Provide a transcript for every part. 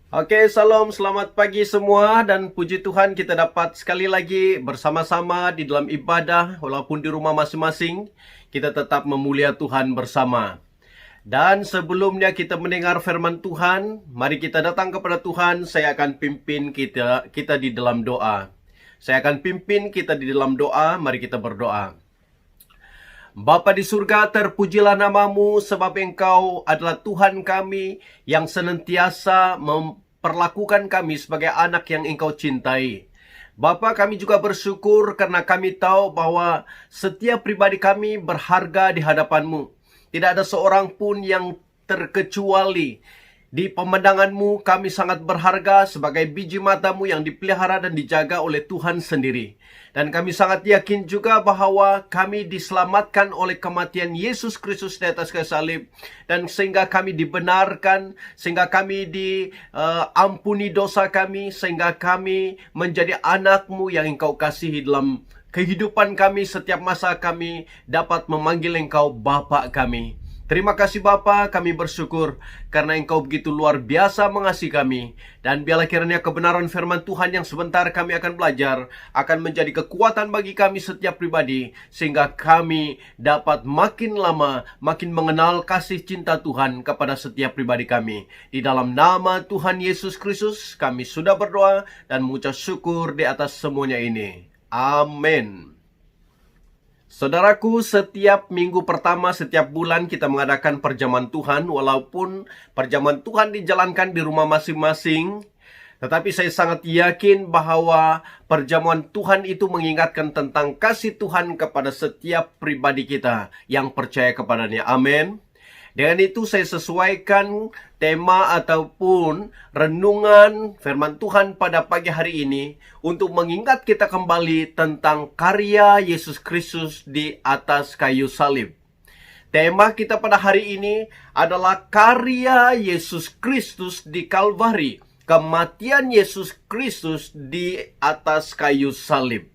Oke, salam, selamat pagi semua dan puji Tuhan kita dapat sekali lagi bersama-sama di dalam ibadah walaupun di rumah masing-masing, kita tetap memulia Tuhan bersama. Dan sebelumnya kita mendengar firman Tuhan, mari kita datang kepada Tuhan. Saya akan pimpin kita di dalam doa. Saya akan pimpin kita di dalam doa, mari kita berdoa. Bapa di surga, terpujilah namamu sebab Engkau adalah Tuhan kami yang senantiasa memperlakukan kami sebagai anak yang Engkau cintai. Bapa, kami juga bersyukur karena kami tahu bahwa setiap pribadi kami berharga di hadapan-Mu. Tidak ada seorang pun yang terkecuali. Di pemandangan-Mu kami sangat berharga sebagai biji mata-Mu yang dipelihara dan dijaga oleh Tuhan sendiri. Dan kami sangat yakin juga bahwa kami diselamatkan oleh kematian Yesus Kristus di atas kayu salib. Dan sehingga kami dibenarkan, sehingga kami diampuni dosa kami, sehingga kami menjadi anak-Mu yang Engkau kasihi dalam kehidupan kami. Setiap masa kami dapat memanggil Engkau Bapa kami. Terima kasih Bapa, kami bersyukur karena Engkau begitu luar biasa mengasihi kami. Dan biarlah kiranya kebenaran firman Tuhan yang sebentar kami akan belajar akan menjadi kekuatan bagi kami setiap pribadi, sehingga kami dapat makin lama makin mengenal kasih cinta Tuhan kepada setiap pribadi kami. Di dalam nama Tuhan Yesus Kristus kami sudah berdoa dan mengucap syukur di atas semuanya ini. Amin. Saudaraku, setiap minggu pertama setiap bulan kita mengadakan perjamuan Tuhan. Walaupun perjamuan Tuhan dijalankan di rumah masing-masing, tetapi saya sangat yakin bahwa perjamuan Tuhan itu mengingatkan tentang kasih Tuhan kepada setiap pribadi kita yang percaya kepadanya. Amin. Dengan itu saya sesuaikan tema ataupun renungan firman Tuhan pada pagi hari ini untuk mengingat kita kembali tentang karya Yesus Kristus di atas kayu salib. Tema kita pada hari ini adalah karya Yesus Kristus di Kalvari, kematian Yesus Kristus di atas kayu salib.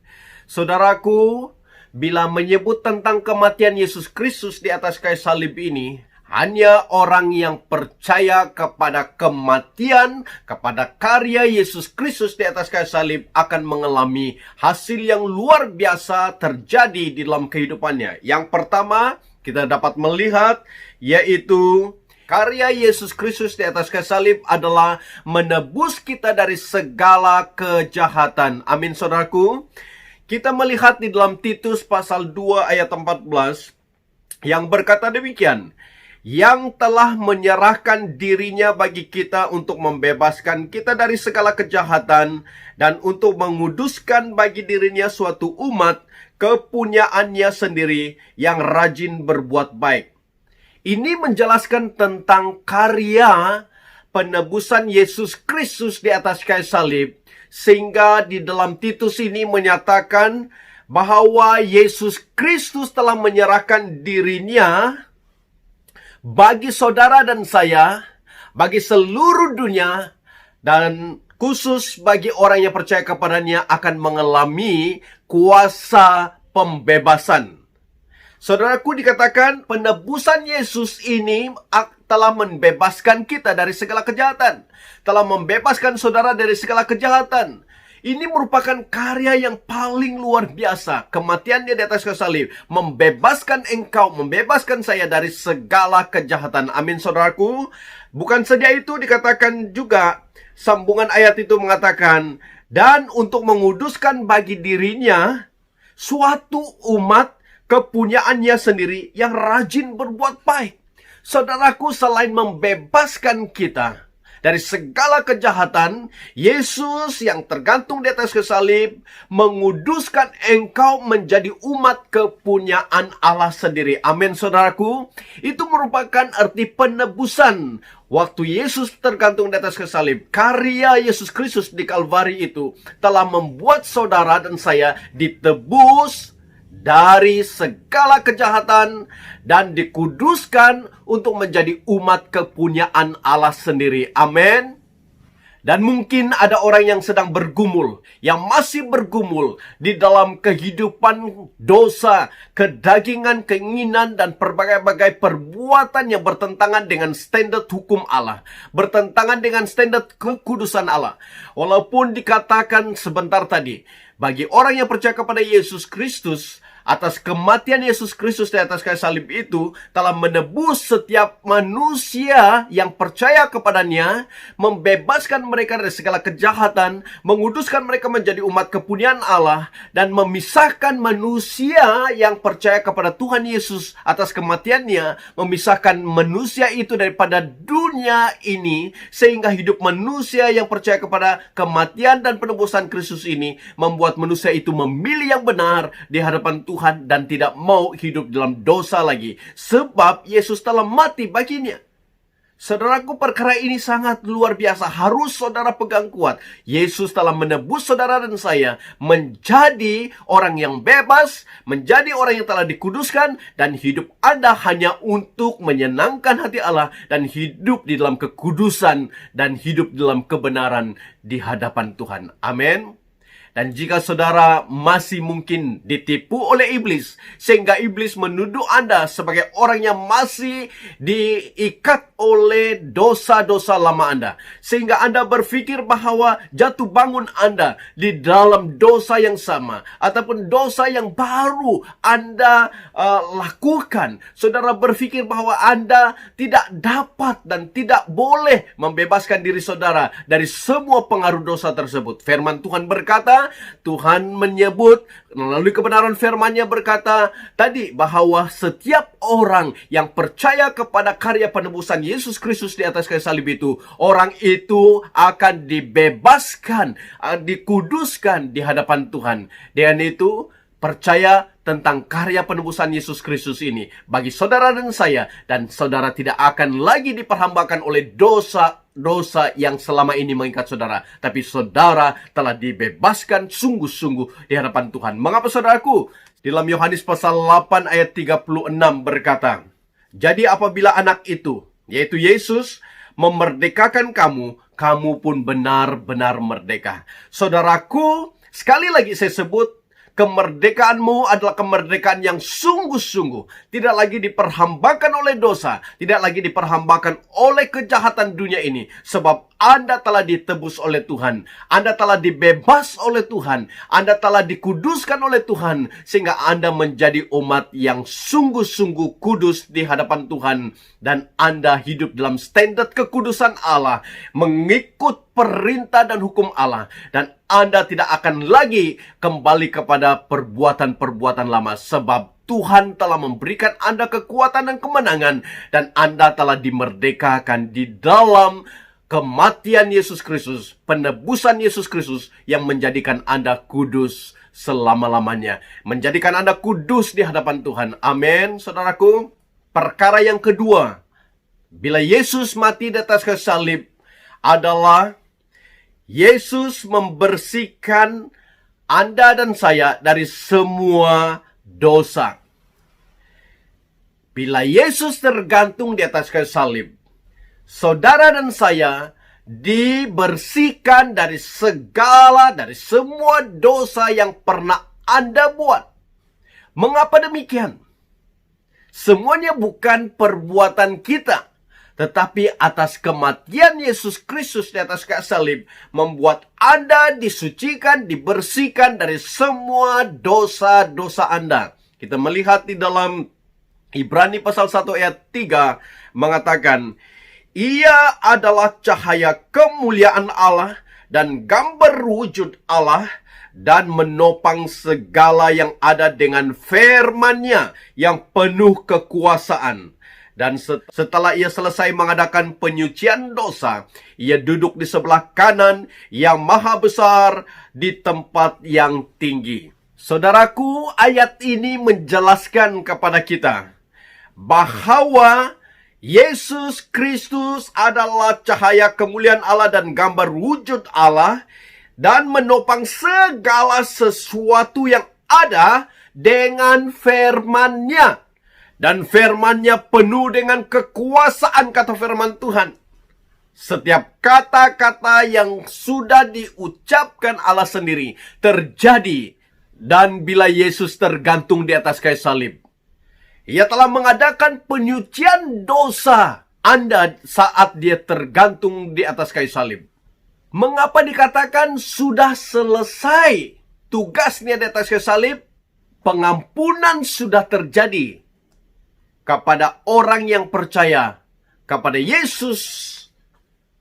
Saudaraku, bila menyebut tentang kematian Yesus Kristus di atas kayu salib ini, hanya orang yang percaya kepada kematian, kepada karya Yesus Kristus di atas kayu salib akan mengalami hasil yang luar biasa terjadi di dalam kehidupannya. Yang pertama, kita dapat melihat yaitu karya Yesus Kristus di atas kayu salib adalah menebus kita dari segala kejahatan. Amin, saudaraku. Kita melihat di dalam Titus pasal 2 ayat 14 yang berkata demikian, yang telah menyerahkan dirinya bagi kita untuk membebaskan kita dari segala kejahatan dan untuk menguduskan bagi dirinya suatu umat kepunyaannya sendiri yang rajin berbuat baik. Ini menjelaskan tentang karya penebusan Yesus Kristus di atas kayu salib, sehingga di dalam Titus ini menyatakan bahwa Yesus Kristus telah menyerahkan dirinya bagi saudara dan saya, bagi seluruh dunia, dan khusus bagi orang yang percaya kepadanya akan mengalami kuasa pembebasan. Saudaraku, dikatakan penebusan Yesus ini telah membebaskan kita dari segala kejahatan, telah membebaskan saudara dari segala kejahatan. Ini merupakan karya yang paling luar biasa. Kematiannya di atas kayu salib membebaskan engkau, membebaskan saya dari segala kejahatan. Amin, saudaraku. Bukan saja itu, dikatakan juga, sambungan ayat itu mengatakan, dan untuk menguduskan bagi dirinya suatu umat kepunyaannya sendiri yang rajin berbuat baik. Saudaraku, selain membebaskan kita dari segala kejahatan, Yesus yang tergantung di atas kayu salib menguduskan engkau menjadi umat kepunyaan Allah sendiri. Amin, saudaraku. Itu merupakan arti penebusan. Waktu Yesus tergantung di atas kayu salib, karya Yesus Kristus di Kalvari itu telah membuat saudara dan saya ditebus dari segala kejahatan dan dikuduskan untuk menjadi umat kepunyaan Allah sendiri. Amin. Dan mungkin ada orang yang sedang bergumul, yang masih bergumul di dalam kehidupan dosa, kedagingan, keinginan, dan berbagai-bagai perbuatan yang bertentangan dengan standar hukum Allah, bertentangan dengan standar kekudusan Allah. Walaupun dikatakan sebentar tadi, bagi orang yang percaya kepada Yesus Kristus, atas kematian Yesus Kristus di atas kayu salib itu telah menebus setiap manusia yang percaya kepadanya, membebaskan mereka dari segala kejahatan, menguduskan mereka menjadi umat kepunyaan Allah, dan memisahkan manusia yang percaya kepada Tuhan Yesus atas kematiannya, memisahkan manusia itu daripada dunia ini, sehingga hidup manusia yang percaya kepada kematian dan penebusan Kristus ini membuat manusia itu memilih yang benar di hadapan Tuhan dan tidak mau hidup dalam dosa lagi, sebab Yesus telah mati baginya. Saudaraku, perkara ini sangat luar biasa, harus saudara pegang kuat. Yesus telah menebus saudara dan saya menjadi orang yang bebas, menjadi orang yang telah dikuduskan, dan hidup Anda hanya untuk menyenangkan hati Allah dan hidup di dalam kekudusan dan hidup dalam kebenaran di hadapan Tuhan. Amin. Dan jika saudara masih mungkin ditipu oleh iblis, sehingga iblis menuduh Anda sebagai orang yang masih diikat oleh dosa-dosa lama Anda, sehingga Anda berpikir bahwa jatuh bangun Anda di dalam dosa yang sama, ataupun dosa yang baru Anda lakukan, saudara berpikir bahwa Anda tidak dapat dan tidak boleh membebaskan diri saudara dari semua pengaruh dosa tersebut. Firman Tuhan berkata, Tuhan menyebut melalui kebenaran firman-Nya berkata tadi bahwa setiap orang yang percaya kepada karya penebusan Yesus Kristus di atas kayu salib itu, orang itu akan dibebaskan, dikuduskan di hadapan Tuhan. Dan itu percaya tentang karya penebusan Yesus Kristus ini bagi saudara dan saya, dan saudara tidak akan lagi diperhambakan oleh dosa yang selama ini mengikat saudara, tapi saudara telah dibebaskan sungguh-sungguh di hadapan Tuhan. Mengapa saudaraku? Dalam Yohanes pasal 8 ayat 36 berkata, jadi apabila anak itu, yaitu Yesus, memerdekakan kamu, kamu pun benar-benar merdeka. Saudaraku, sekali lagi saya sebut, kemerdekaanmu adalah kemerdekaan yang sungguh-sungguh. Tidak lagi diperhambakan oleh dosa, tidak lagi diperhambakan oleh kejahatan dunia ini. Sebab Anda telah ditebus oleh Tuhan, Anda telah dibebas oleh Tuhan, Anda telah dikuduskan oleh Tuhan, sehingga Anda menjadi umat yang sungguh-sungguh kudus di hadapan Tuhan. Dan Anda hidup dalam standar kekudusan Allah, mengikut perintah dan hukum Allah. Dan Anda tidak akan lagi kembali kepada perbuatan-perbuatan lama, sebab Tuhan telah memberikan Anda kekuatan dan kemenangan, dan Anda telah dimerdekakan di dalam kematian Yesus Kristus, penebusan Yesus Kristus yang menjadikan Anda kudus selama-lamanya, menjadikan Anda kudus di hadapan Tuhan. Amin, saudaraku. Perkara yang kedua, bila Yesus mati di atas kayu salib, adalah Yesus membersihkan Anda dan saya dari semua dosa. Bila Yesus tergantung di atas kayu salib, saudara dan saya dibersihkan dari semua dosa yang pernah Anda buat. Mengapa demikian? Semuanya bukan perbuatan kita, tetapi atas kematian Yesus Kristus di atas kayu salib membuat Anda disucikan, dibersihkan dari semua dosa-dosa Anda. Kita melihat di dalam Ibrani pasal 1 ayat 3 mengatakan, Ia adalah cahaya kemuliaan Allah dan gambar wujud Allah, dan menopang segala yang ada dengan firman-Nya yang penuh kekuasaan. Dan setelah ia selesai mengadakan penyucian dosa, ia duduk di sebelah kanan yang maha besar di tempat yang tinggi. Saudaraku, ayat ini menjelaskan kepada kita bahwa Yesus Kristus adalah cahaya kemuliaan Allah dan gambar wujud Allah, dan menopang segala sesuatu yang ada dengan firman-Nya. Dan firman-Nya penuh dengan kekuasaan, kata firman Tuhan. Setiap kata-kata yang sudah diucapkan Allah sendiri terjadi. Dan bila Yesus tergantung di atas kayu salib, Ia telah mengadakan penyucian dosa Anda saat Dia tergantung di atas kayu salib. Mengapa dikatakan sudah selesai tugasnya di atas kayu salib? Pengampunan sudah terjadi kepada orang yang percaya kepada Yesus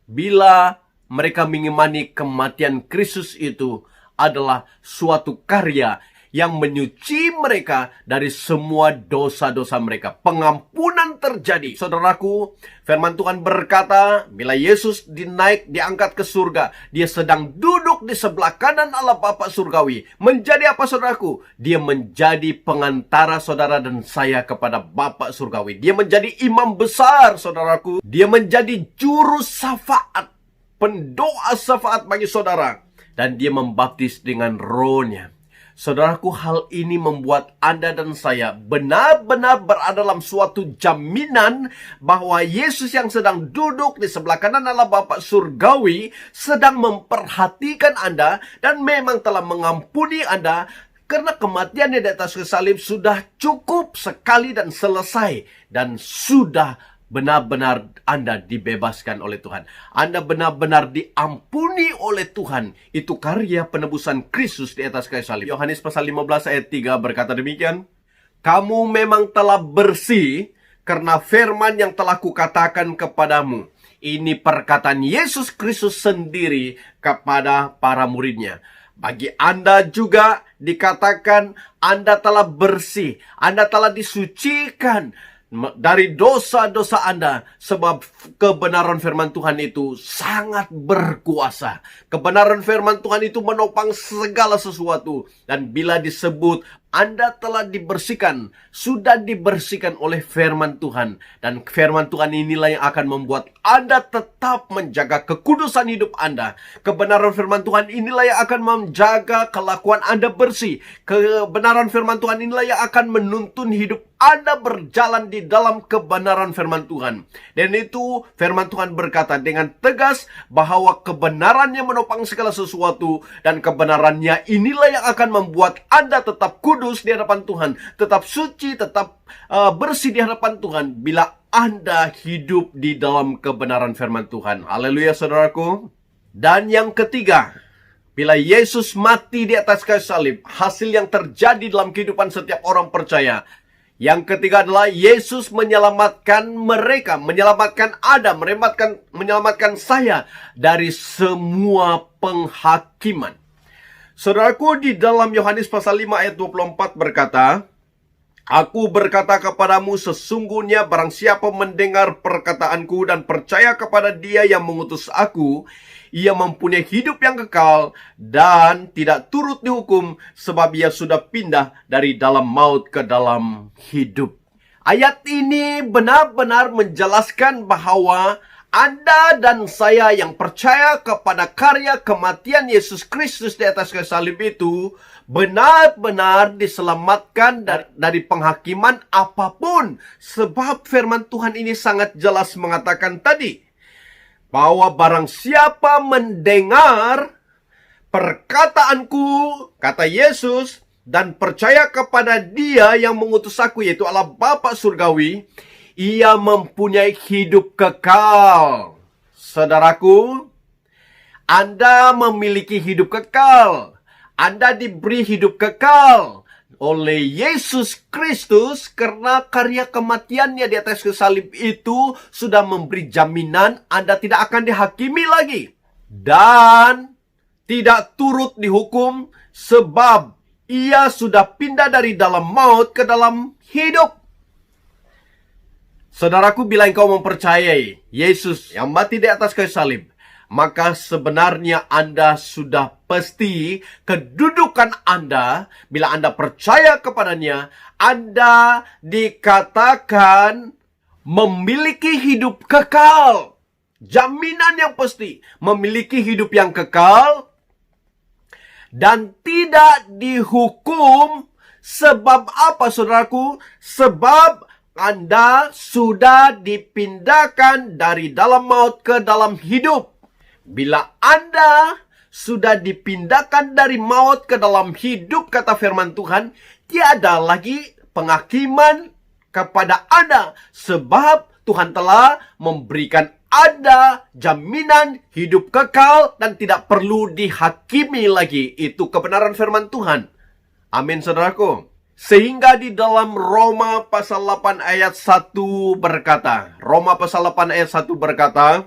bila mereka mengimani kematian Kristus itu adalah suatu karya yang menyuci mereka dari semua dosa-dosa mereka. Pengampunan terjadi. Saudaraku, firman Tuhan berkata, bila Yesus diangkat ke surga, Dia sedang duduk di sebelah kanan Allah Bapa Surgawi. Menjadi apa, saudaraku? Dia menjadi pengantara saudara dan saya kepada Bapa Surgawi. Dia menjadi imam besar, saudaraku. Dia menjadi juru syafaat, pendoa syafaat bagi saudara. Dan Dia membaptis dengan Roh-Nya. Saudaraku, hal ini membuat Anda dan saya benar-benar berada dalam suatu jaminan bahwa Yesus yang sedang duduk di sebelah kanan Allah Bapa Surgawi sedang memperhatikan Anda dan memang telah mengampuni Anda karena kematiannya di atas kayu salib sudah cukup sekali dan selesai, dan sudah benar-benar Anda dibebaskan oleh Tuhan. Anda benar-benar diampuni oleh Tuhan. Itu karya penebusan Kristus di atas kayu salib. Yohanes pasal 15 ayat 3 berkata demikian, "Kamu memang telah bersih karena firman yang telah kukatakan kepadamu." Ini perkataan Yesus Kristus sendiri kepada para muridnya. Bagi Anda juga dikatakan Anda telah bersih, Anda telah disucikan dari dosa-dosa Anda, sebab kebenaran firman Tuhan itu sangat berkuasa. Kebenaran firman Tuhan itu menopang segala sesuatu. Dan bila disebut Anda telah dibersihkan, sudah dibersihkan oleh firman Tuhan, dan firman Tuhan inilah yang akan membuat Anda tetap menjaga kekudusan hidup Anda. Kebenaran firman Tuhan inilah yang akan menjaga kelakuan Anda bersih. Kebenaran firman Tuhan inilah yang akan menuntun hidup Anda berjalan di dalam kebenaran firman Tuhan. Dan itu firman Tuhan berkata dengan tegas bahwa kebenarannya menopang segala sesuatu, dan kebenarannya inilah yang akan membuat Anda tetap kudus di hadapan Tuhan, tetap suci, tetap bersih di hadapan Tuhan bila Anda hidup di dalam kebenaran firman Tuhan. Haleluya, saudaraku. Dan yang ketiga, bila Yesus mati di atas kayu salib, hasil yang terjadi dalam kehidupan setiap orang percaya. Yang ketiga adalah Yesus menyelamatkan mereka, menyelamatkan Adam, menyelamatkan saya dari semua penghakiman. Saudaraku, di dalam Yohanes pasal 5 ayat 24 berkata, "Aku berkata kepadamu, sesungguhnya barang siapa mendengar perkataanku dan percaya kepada Dia yang mengutus aku, ia mempunyai hidup yang kekal dan tidak turut dihukum, sebab ia sudah pindah dari dalam maut ke dalam hidup." Ayat ini benar-benar menjelaskan bahwa Anda dan saya yang percaya kepada karya kematian Yesus Kristus di atas kayu salib itu benar-benar diselamatkan dari penghakiman apapun. Sebab firman Tuhan ini sangat jelas mengatakan tadi, bahwa barang siapa mendengar perkataanku, kata Yesus, dan percaya kepada Dia yang mengutus aku, yaitu Allah Bapa Surgawi, ia mempunyai hidup kekal. Saudaraku, Anda memiliki hidup kekal. Anda diberi hidup kekal oleh Yesus Kristus karena karya kematiannya di atas kayu salib itu sudah memberi jaminan Anda tidak akan dihakimi lagi dan tidak turut dihukum, sebab ia sudah pindah dari dalam maut ke dalam hidup. Saudaraku, bila engkau mempercayai Yesus yang mati di atas kayu salib, maka sebenarnya Anda sudah pasti kedudukan Anda, bila Anda percaya kepadanya, Anda dikatakan memiliki hidup kekal. Jaminan yang pasti, memiliki hidup yang kekal dan tidak dihukum. Sebab apa, saudaraku? Sebab Anda sudah dipindahkan dari dalam maut ke dalam hidup. Bila Anda sudah dipindahkan dari maut ke dalam hidup, kata firman Tuhan, tiada lagi penghakiman kepada Anda, sebab Tuhan telah memberikan Anda jaminan hidup kekal dan tidak perlu dihakimi lagi. Itu kebenaran firman Tuhan. Amin, saudaraku. Sehingga di dalam Roma pasal 8 ayat 1 berkata, Roma pasal 8 ayat 1 berkata,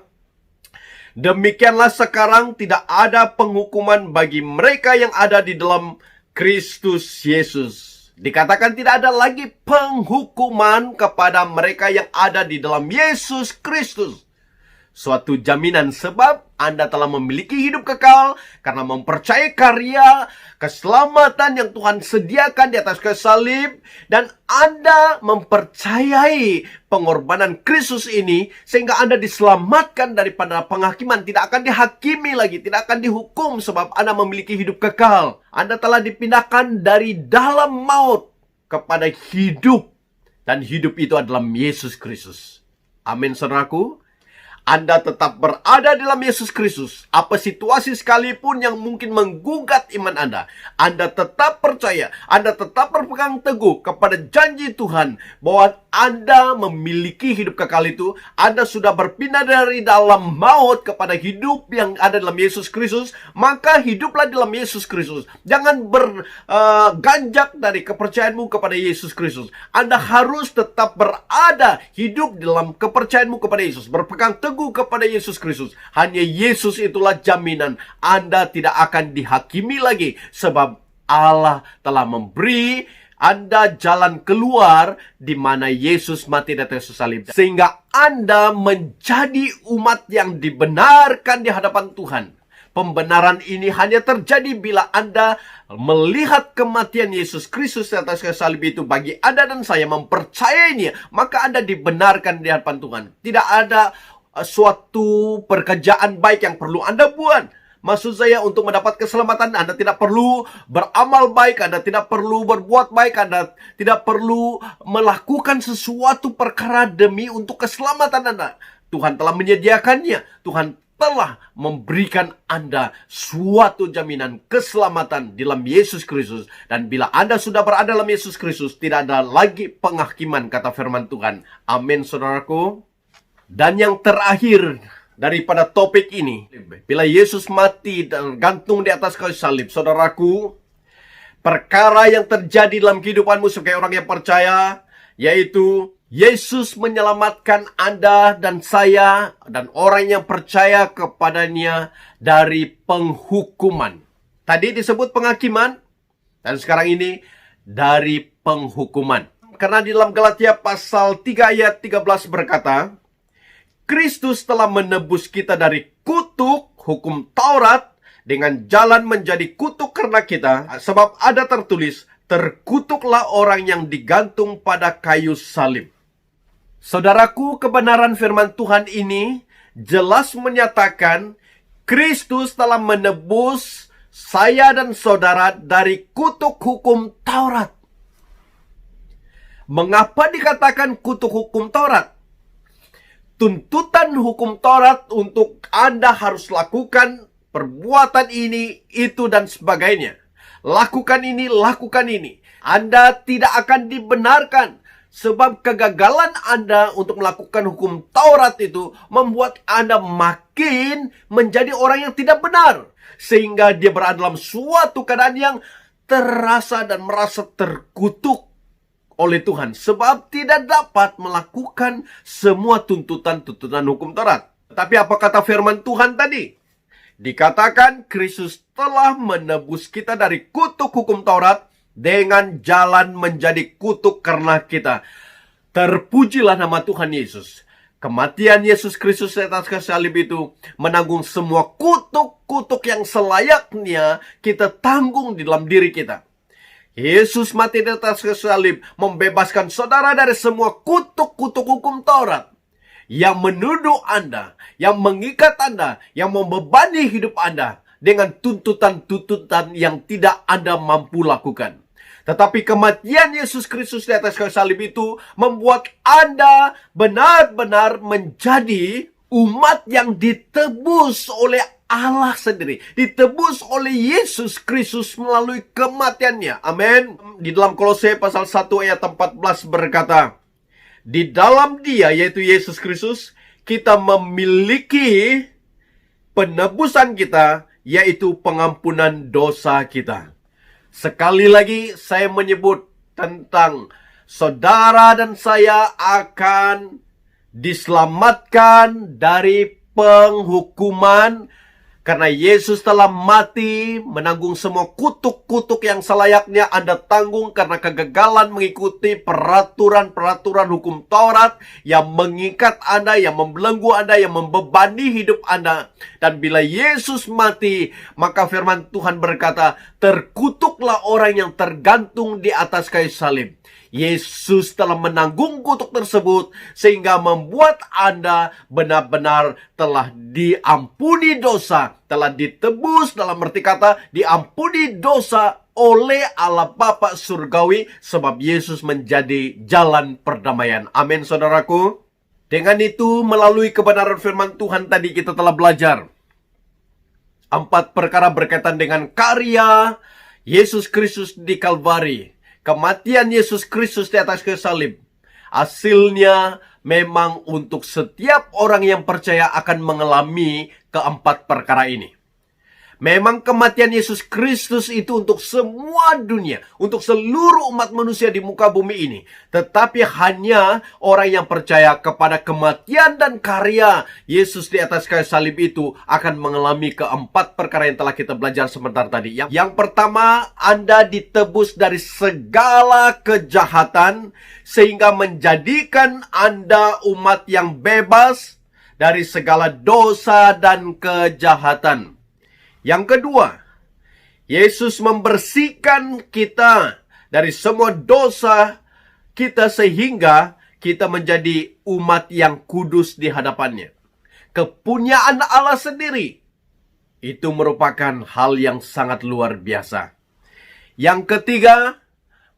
demikianlah sekarang tidak ada penghukuman bagi mereka yang ada di dalam Kristus Yesus. Dikatakan tidak ada lagi penghukuman kepada mereka yang ada di dalam Yesus Kristus. Suatu jaminan, sebab Anda telah memiliki hidup kekal karena mempercayai karya keselamatan yang Tuhan sediakan di atas kayu salib, dan Anda mempercayai pengorbanan Kristus ini sehingga Anda diselamatkan daripada penghakiman, tidak akan dihakimi lagi, tidak akan dihukum sebab Anda memiliki hidup kekal. Anda telah dipindahkan dari dalam maut kepada hidup, dan hidup itu adalah Yesus Kristus. Amin, saudaraku. Anda tetap berada dalam Yesus Kristus. Apa situasi sekalipun yang mungkin menggugat iman Anda tetap percaya, Anda tetap berpegang teguh kepada janji Tuhan bahwa Anda memiliki hidup kekal itu. Anda sudah berpindah dari dalam maut kepada hidup yang ada dalam Yesus Kristus, maka hiduplah dalam Yesus Kristus. Jangan berganjak dari kepercayaanmu kepada Yesus Kristus. Anda harus tetap berada, hidup dalam kepercayaanmu kepada Yesus, berpegang teguh kepada Yesus Kristus. Hanya Yesus itulah jaminan Anda tidak akan dihakimi lagi, sebab Allah telah memberi Anda jalan keluar di mana Yesus mati di atas salib, sehingga Anda menjadi umat yang dibenarkan di hadapan Tuhan. Pembenaran ini hanya terjadi bila Anda melihat kematian Yesus Kristus di atas kayu salib itu. Bagi Anda dan saya mempercayainya, maka Anda dibenarkan di hadapan Tuhan. Tidak ada suatu pekerjaan baik yang perlu Anda buat. Maksud saya, untuk mendapat keselamatan, Anda tidak perlu beramal baik, Anda tidak perlu berbuat baik, Anda tidak perlu melakukan sesuatu perkara demi untuk keselamatan Anda. Tuhan telah menyediakannya. Tuhan telah memberikan Anda suatu jaminan keselamatan dalam Yesus Kristus. Dan bila Anda sudah berada dalam Yesus Kristus, tidak ada lagi penghakiman, kata firman Tuhan. Amin, saudaraku. Dan yang terakhir daripada topik ini, bila Yesus mati dan gantung di atas kayu salib, saudaraku, perkara yang terjadi dalam kehidupanmu sebagai orang yang percaya, yaitu Yesus menyelamatkan Anda dan saya dan orang yang percaya kepadanya dari penghukuman. Tadi disebut penghakiman, dan sekarang ini dari penghukuman. Karena di dalam Galatia pasal 3 ayat 13 berkata, Kristus telah menebus kita dari kutuk hukum Taurat dengan jalan menjadi kutuk karena kita, sebab ada tertulis, terkutuklah orang yang digantung pada kayu salib. Saudaraku, kebenaran firman Tuhan ini jelas menyatakan Kristus telah menebus saya dan saudara dari kutuk hukum Taurat. Mengapa dikatakan kutuk hukum Taurat? Tuntutan hukum Taurat untuk Anda harus lakukan perbuatan ini, itu, dan sebagainya. Lakukan ini, lakukan ini. Anda tidak akan dibenarkan, sebab kegagalan Anda untuk melakukan hukum Taurat itu membuat Anda makin menjadi orang yang tidak benar, sehingga dia berada dalam suatu keadaan yang terasa dan merasa terkutuk oleh Tuhan, sebab tidak dapat melakukan semua tuntutan-tuntutan hukum Taurat. Tapi apa kata firman Tuhan tadi? Dikatakan Kristus telah menebus kita dari kutuk hukum Taurat dengan jalan menjadi kutuk karena kita. Terpujilah nama Tuhan Yesus. Kematian Yesus Kristus di atas kayu salib itu menanggung semua kutuk-kutuk yang selayaknya kita tanggung di dalam diri kita. Yesus mati di atas kayu salib membebaskan saudara dari semua kutuk-kutuk hukum Taurat yang menuduh Anda, yang mengikat Anda, yang membebani hidup Anda dengan tuntutan-tuntutan yang tidak Anda mampu lakukan. Tetapi kematian Yesus Kristus di atas kayu salib itu membuat Anda benar-benar menjadi umat yang ditebus oleh Allah sendiri. Ditebus oleh Yesus Kristus melalui kematiannya. Amin. Di dalam Kolose pasal 1 ayat 14 berkata, di dalam Dia, yaitu Yesus Kristus, kita memiliki penebusan kita, yaitu pengampunan dosa kita. Sekali lagi saya menyebut tentang saudara dan saya akan diselamatkan dari penghukuman karena Yesus telah mati menanggung semua kutuk-kutuk yang selayaknya Anda tanggung karena kegagalan mengikuti peraturan-peraturan hukum Taurat yang mengikat Anda, yang membelenggu Anda, yang membebani hidup Anda. Dan bila Yesus mati, maka firman Tuhan berkata, terkutuklah orang yang tergantung di atas kayu salib. Yesus telah menanggung kutuk tersebut sehingga membuat Anda benar-benar telah diampuni dosa, telah ditebus, dalam arti kata diampuni dosa oleh Allah Bapa Surgawi, sebab Yesus menjadi jalan perdamaian. Amin, saudaraku. Dengan itu, melalui kebenaran firman Tuhan tadi kita telah belajar 4 perkara berkaitan dengan karya Yesus Kristus di Kalvari. Kematian Yesus Kristus di atas kayu salib. Hasilnya memang untuk setiap orang yang percaya akan mengalami keempat perkara ini. Memang kematian Yesus Kristus itu untuk semua dunia, untuk seluruh umat manusia di muka bumi ini. Tetapi hanya orang yang percaya kepada kematian dan karya Yesus di atas kayu salib itu akan mengalami keempat perkara yang telah kita belajar sebentar tadi. Yang pertama, Anda ditebus dari segala kejahatan sehingga menjadikan Anda umat yang bebas dari segala dosa dan kejahatan. Yang kedua, Yesus membersihkan kita dari semua dosa kita sehingga kita menjadi umat yang kudus di hadapannya. Kepunyaan Allah sendiri. Itu merupakan hal yang sangat luar biasa. Yang ketiga,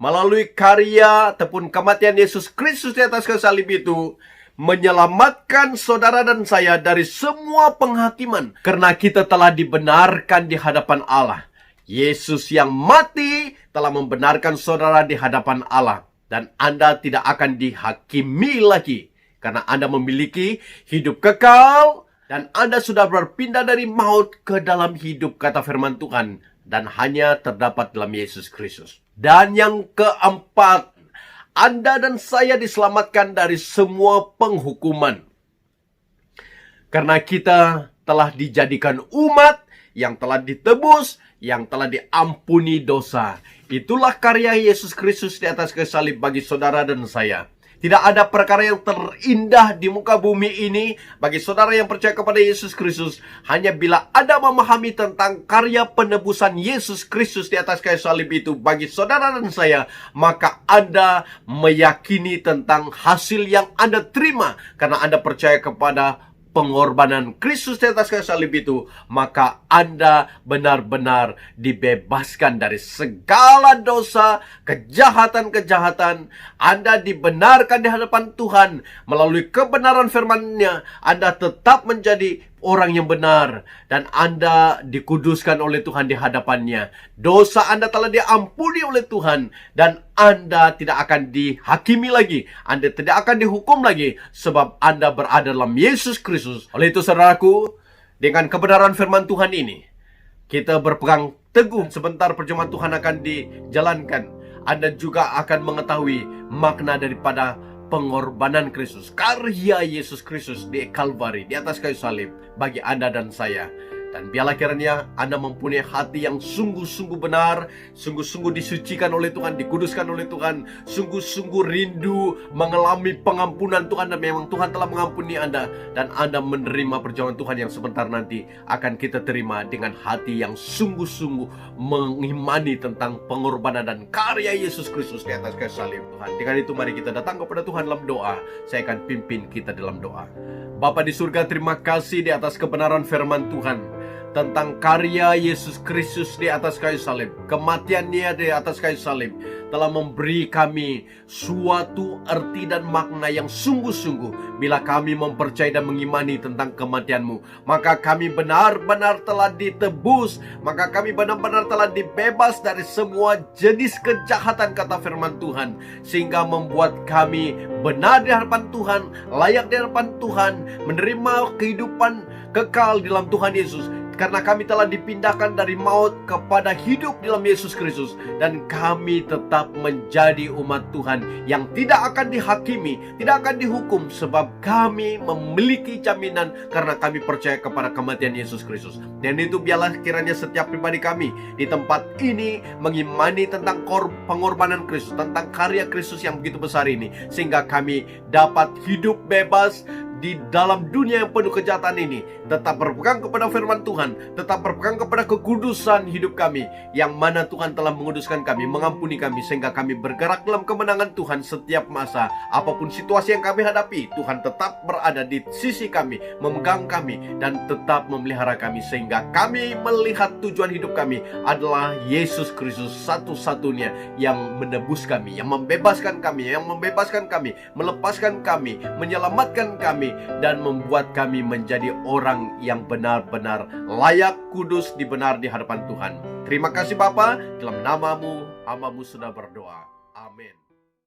melalui karya ataupun kematian Yesus Kristus di atas kayu salib itu, menyelamatkan saudara dan saya dari semua penghakiman. Karena kita telah dibenarkan di hadapan Allah. Yesus yang mati telah membenarkan saudara di hadapan Allah. Dan Anda tidak akan dihakimi lagi. Karena Anda memiliki hidup kekal. Dan Anda sudah berpindah dari maut ke dalam hidup, kata firman Tuhan. Dan hanya terdapat dalam Yesus Kristus. Dan yang keempat, Anda dan saya diselamatkan dari semua penghukuman. Karena kita telah dijadikan umat yang telah ditebus, yang telah diampuni dosa. Itulah karya Yesus Kristus di atas kayu salib bagi saudara dan saya. Tidak ada perkara yang terindah di muka bumi ini bagi saudara yang percaya kepada Yesus Kristus. Hanya bila Anda memahami tentang karya penebusan Yesus Kristus di atas kayu salib itu bagi saudara dan saya, maka Anda meyakini tentang hasil yang Anda terima. Karena Anda percaya kepada pengorbanan Kristus di atas kayu salib itu, maka Anda benar-benar dibebaskan dari segala dosa, kejahatan-kejahatan. Anda dibenarkan di hadapan Tuhan melalui kebenaran firman-Nya. Anda tetap menjadi orang yang benar dan Anda dikuduskan oleh Tuhan di hadapannya. Dosa Anda telah diampuni oleh Tuhan dan Anda tidak akan dihakimi lagi. Anda tidak akan dihukum lagi sebab Anda berada dalam Yesus Kristus. Oleh itu saudaraku, dengan kebenaran firman Tuhan ini, kita berpegang teguh. Sebentar perjamuan Tuhan akan dijalankan. Anda juga akan mengetahui makna daripada pengorbanan Kristus, karya Yesus Kristus di Kalvari, di atas kayu salib bagi Anda dan saya. Dan biarlah kiranya Anda mempunyai hati yang sungguh-sungguh benar, sungguh-sungguh disucikan oleh Tuhan, dikuduskan oleh Tuhan, sungguh-sungguh rindu mengalami pengampunan Tuhan, dan memang Tuhan telah mengampuni Anda, dan Anda menerima perjalanan Tuhan yang sebentar nanti akan kita terima dengan hati yang sungguh-sungguh mengimani tentang pengorbanan dan karya Yesus Kristus di atas kayu salib Tuhan. Dengan itu mari kita datang kepada Tuhan dalam doa. Saya akan pimpin kita dalam doa. Bapa di surga, terima kasih di atas kebenaran firman Tuhan. tentang karya Yesus Kristus di atas kayu salib. Kematian-Nya di atas kayu salib telah memberi kami suatu arti dan makna yang sungguh-sungguh. Bila kami mempercayai dan mengimani tentang kematian-Mu, maka kami benar-benar telah ditebus, maka kami benar-benar telah dibebas dari semua jenis kejahatan, kata firman Tuhan, sehingga membuat kami benar di hadapan Tuhan, layak di hadapan Tuhan, menerima kehidupan kekal di dalam Tuhan Yesus. Karena kami telah dipindahkan dari maut kepada hidup dalam Yesus Kristus. Dan kami tetap menjadi umat Tuhan yang tidak akan dihakimi, tidak akan dihukum. Sebab kami memiliki jaminan karena kami percaya kepada kematian Yesus Kristus. Dan itu biarlah kiranya setiap pribadi kami di tempat ini mengimani tentang pengorbanan Kristus, tentang karya Kristus yang begitu besar ini, sehingga kami dapat hidup bebas di dalam dunia yang penuh kejahatan ini. Tetap berpegang kepada firman Tuhan, tetap berpegang kepada kekudusan hidup kami, yang mana Tuhan telah menguduskan kami, mengampuni kami, sehingga kami bergerak dalam kemenangan Tuhan setiap masa. Apapun situasi yang kami hadapi, Tuhan tetap berada di sisi kami, memegang kami, dan tetap memelihara kami, sehingga kami melihat tujuan hidup kami adalah Yesus Kristus satu-satunya yang menebus kami, yang membebaskan kami, melepaskan kami, menyelamatkan kami, dan membuat kami menjadi orang yang benar-benar layak, kudus, dibenar di hadapan Tuhan. Terima kasih Bapa, dalam nama-Mu hamba-Mu sudah berdoa. Amin.